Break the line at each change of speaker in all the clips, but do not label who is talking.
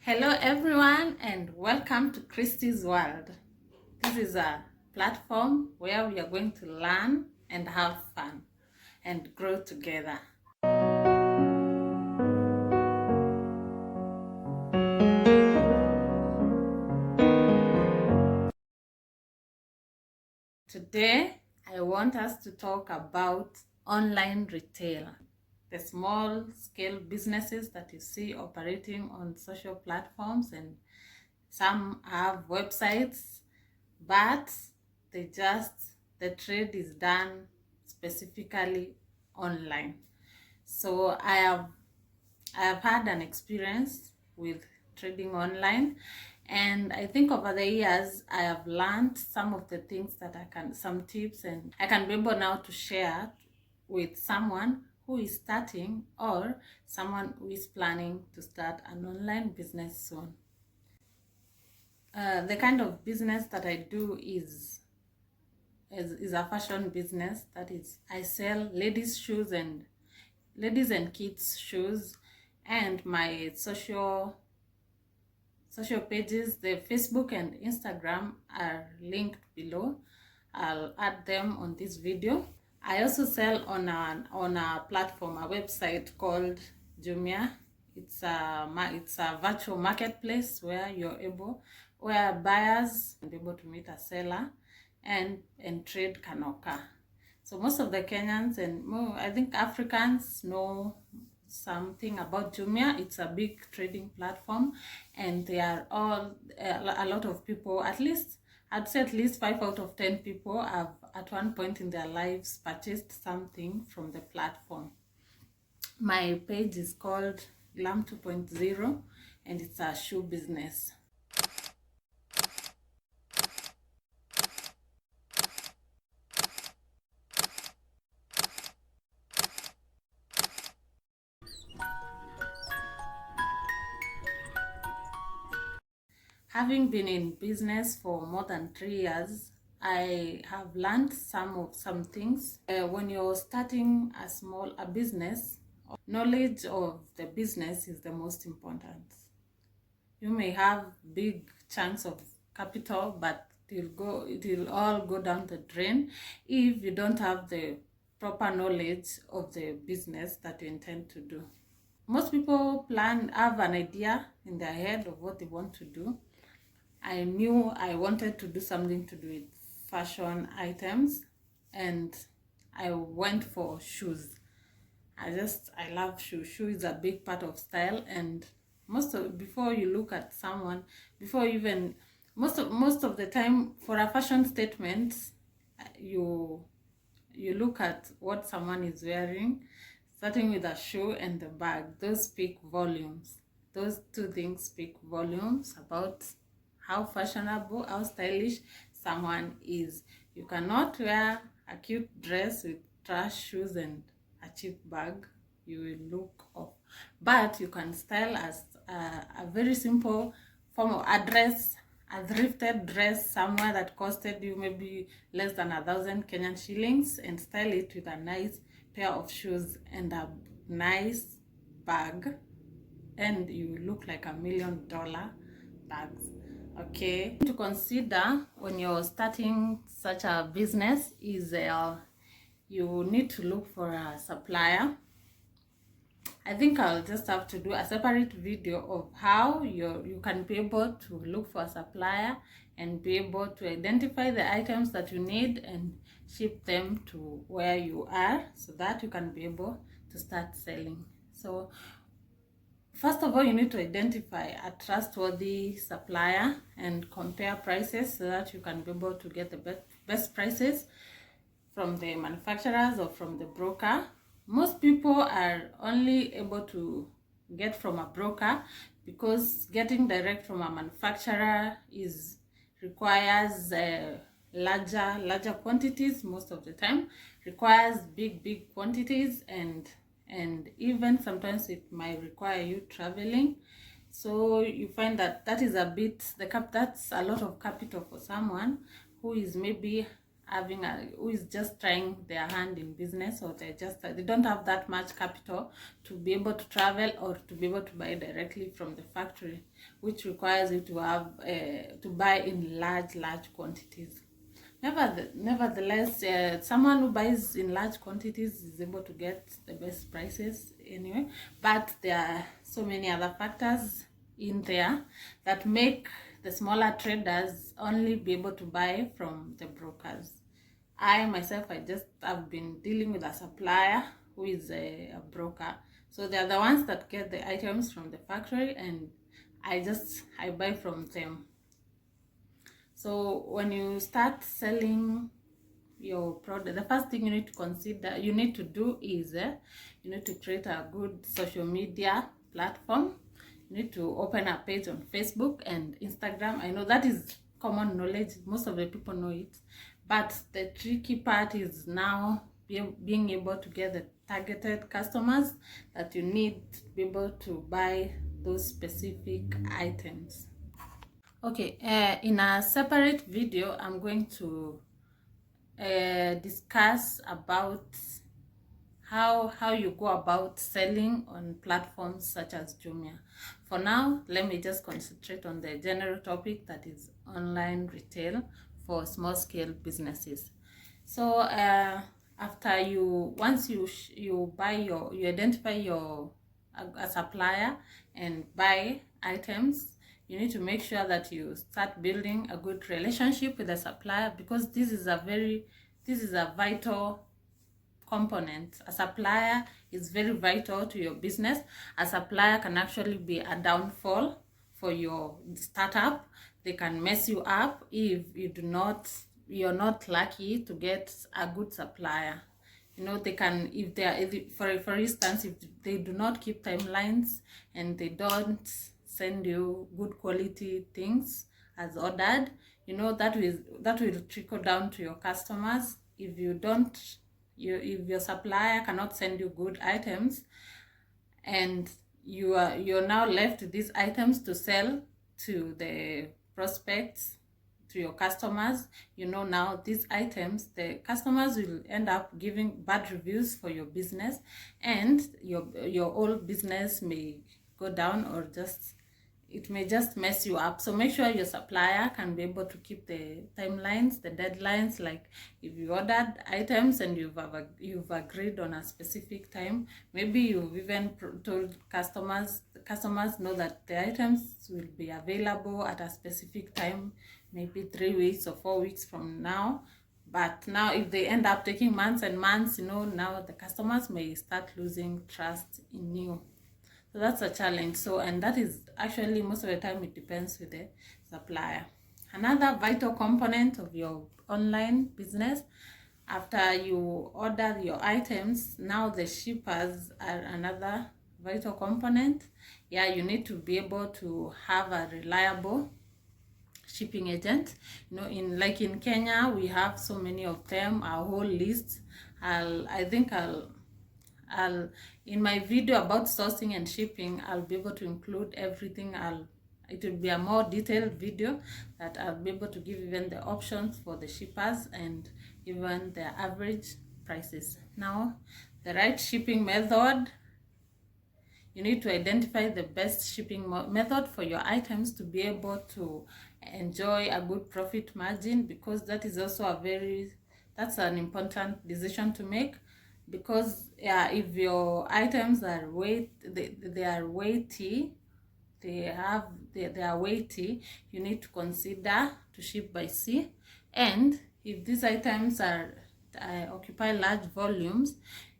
Hello everyone and welcome to Christy's World. This is a platform where we are going to learn and have fun and grow together. Today I want us to talk about online retail, the small scale businesses that you see operating on social platforms, and some have websites, but the trade is done specifically online. So I have had an experience with trading online, and I think over the years I have learned some of the things that some tips, and I can be able now to share with someone who is starting or someone who is planning to start an online business soon. The kind of business that I do is a fashion business. That is, I sell ladies and kids shoes, and my social pages, the Facebook and Instagram, are linked below. I'll add them on this video. I also sell on a platform, a website called Jumia. It's a virtual marketplace where buyers can be able to meet a seller and trade can occur. So most of the Kenyans and I think Africans know something about Jumia. It's a big trading platform, and they are all a lot of people, I'd say at least 5 out of 10 people have at one point in their lives purchased something from the platform. My page is called Glam 2.0 and it's a shoe business. Having been in business for more than 3 years, I have learned some things. When you're starting a business, knowledge of the business is the most important. You may have big chunks of capital, but it will all go down the drain if you don't have the proper knowledge of the business that you intend to do. Most people have an idea in their head of what they want to do. I knew I wanted to do something to do with fashion items, and I went for shoes. I love shoes. Shoe is a big part of style, and before you look at someone, most of the time for a fashion statement, you look at what someone is wearing, starting with a shoe and the bag. Those speak volumes. Those two things speak volumes about how fashionable, how stylish someone is. You cannot wear a cute dress with trash shoes and a cheap bag. You will look off. But you can style as a very simple form of a thrifted dress somewhere that costed you maybe less than 1,000 Kenyan shillings, and style it with a nice pair of shoes and a nice bag, and you look like $1 million bags. Okay, to consider when you're starting such a business is you need to look for a supplier. I think I'll just have to do a separate video of how you can be able to look for a supplier and be able to identify the items that you need and ship them to where you are, so that you can be able to start selling. So first of all, you need to identify a trustworthy supplier and compare prices so that you can be able to get the best prices from the manufacturers or from the broker. Most people are only able to get from a broker because getting direct from a manufacturer requires larger quantities. Most of the time requires big quantities, and even sometimes it might require you traveling. So you find that is that's a lot of capital for someone who is maybe who is just trying their hand in business, or they don't have that much capital to be able to travel or to be able to buy directly from the factory, which requires you to have to buy in large quantities. Nevertheless, someone who buys in large quantities is able to get the best prices anyway, but there are so many other factors in there that make the smaller traders only be able to buy from the brokers. I myself, I've been dealing with a supplier who is a broker. So they're the ones that get the items from the factory, and I buy from them. So when you start selling your product, the first thing you need to do is you need to create a good social media platform. You need to open a page on Facebook and Instagram. I know that is common knowledge, most of the people know it, but the tricky part is now being able to get the targeted customers that you need to be able to buy those specific items. Okay, in a separate video, I'm going to discuss about how you go about selling on platforms such as Jumia. For now, let me just concentrate on the general topic, that is online retail for small scale businesses. So after once you identify a supplier and buy items, you need to make sure that you start building a good relationship with the supplier, because this is a vital component. A supplier is very vital to your business. A supplier can actually be a downfall for your startup. They can mess you up if you're not lucky to get a good supplier. They can, for instance, if they do not keep timelines and they don't send you good quality things as ordered, that will trickle down to your customers. If your supplier cannot send you good items, and you're now left with these items to sell to the prospects, to your customers, now these items, the customers will end up giving bad reviews for your business, and your whole business may go down, or it may just mess you up. So make sure your supplier can be able to keep the timelines, the deadlines. Like if you ordered items and you've agreed on a specific time, maybe you've even told customers know that the items will be available at a specific time, maybe 3 weeks or 4 weeks from now. But now if they end up taking months and months, now the customers may start losing trust in you. So that's a challenge. And that is actually, most of the time, it depends with the supplier. Another vital component of your online business, after you order your items, now the shippers are another vital component. Yeah, you need to be able to have a reliable shipping agent. In Kenya, we have so many of them, our whole list. In my video about sourcing and shipping, I'll be able to include everything. It will be a more detailed video that I'll be able to give even the options for the shippers and even their average prices. Now, the right shipping method. You need to identify the best shipping method for your items to be able to enjoy a good profit margin, because that is also that's an important decision to make. Because if your items are they are weighty, they are weighty, you need to consider to ship by sea. And if these items occupy large volumes,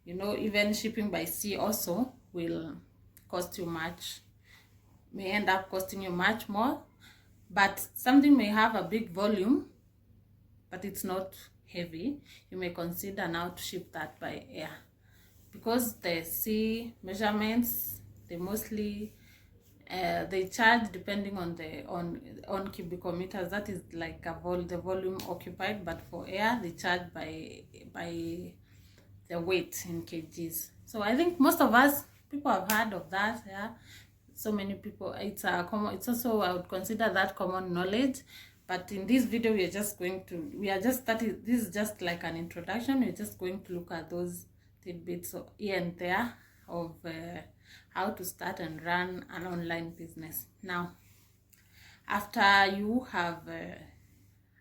even shipping by sea also will cost you may end up costing you much more. But something may have a big volume, but it's not heavy, you may consider now to ship that by air, because the sea measurements, they mostly they charge depending on on cubic meters. That is like the volume occupied. But for air, they charge by the weight in kgs. So I think most of people have heard of that. So many people, it's also, I would consider that common knowledge. But in this video, this is just like an introduction. We're just going to look at those tidbits here and there of how to start and run an online business. Now, after you have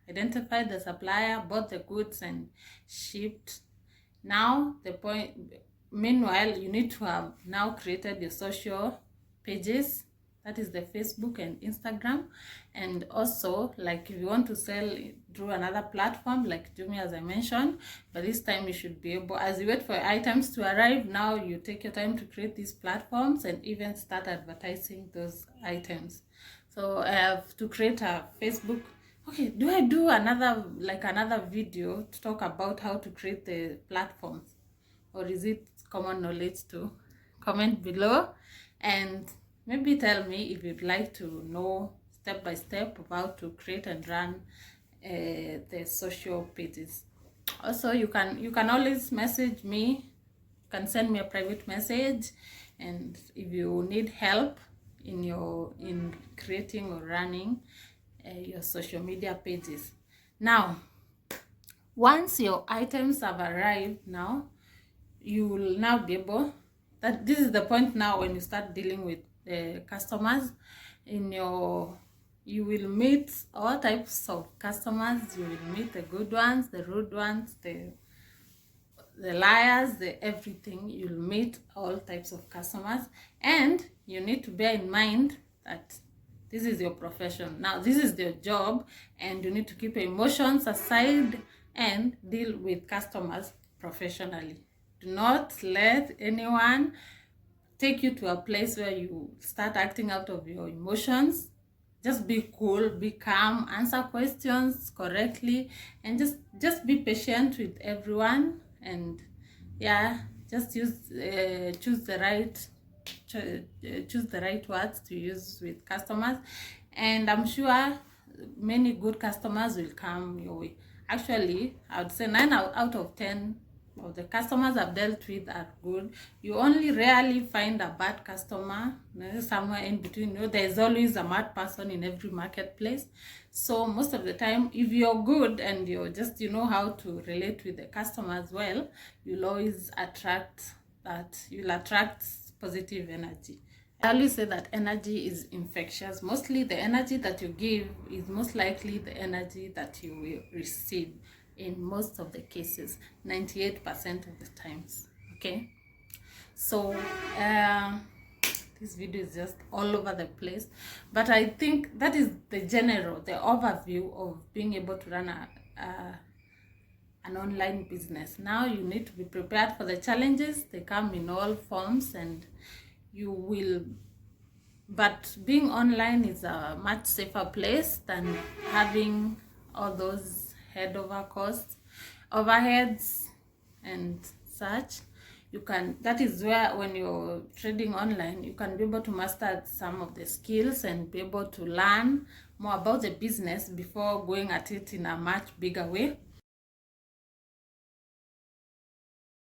identified the supplier, bought the goods and shipped, meanwhile, you need to have now created your social pages. That is the Facebook and Instagram. And also, like if you want to sell through another platform like Jumia, as I mentioned, but this time you should be able, as you wait for items to arrive, now you take your time to create these platforms and even start advertising those items. So I have to create a Facebook. Okay, do I do another video to talk about how to create the platforms, or is it common knowledge? To comment below and maybe tell me if you'd like to know step by step of how to create and run the social pages. Also, you can always message me. You can send me a private message, and if you need help in creating or running your social media pages. Now, once your items have arrived, now you will now be able, that this is the point now when you start dealing with customers you will meet all types of customers. You will meet the good ones, the rude ones, the liars, the everything. You'll meet all types of customers, and you need to bear in mind that this is your profession. Now, this is your job, and you need to keep your emotions aside and deal with customers professionally. Do not let anyone take you to a place where you start acting out of your emotions. Just be cool, be calm, answer questions correctly, and just be patient with everyone. And yeah, just choose the right words to use with customers, and I'm sure many good customers will come your way. Actually, I would say 9 out of 10 of the customers I've dealt with are good. You only rarely find a bad customer. Somewhere in between, there's always a mad person in every marketplace. So most of the time, if you're good and you're just how to relate with the customers well, you'll always attract positive energy. I always say that energy is infectious. Mostly the energy that you give is most likely the energy that you will receive in most of the cases, 98% of the times. Okay, so this video is just all over the place, but I think that is the overview of being able to run an online business. Now you need to be prepared for the challenges. They come in all forms, and but being online is a much safer place than having all those head over costs, overheads and such. That is where, when you're trading online, you can be able to master some of the skills and be able to learn more about the business before going at it in a much bigger way.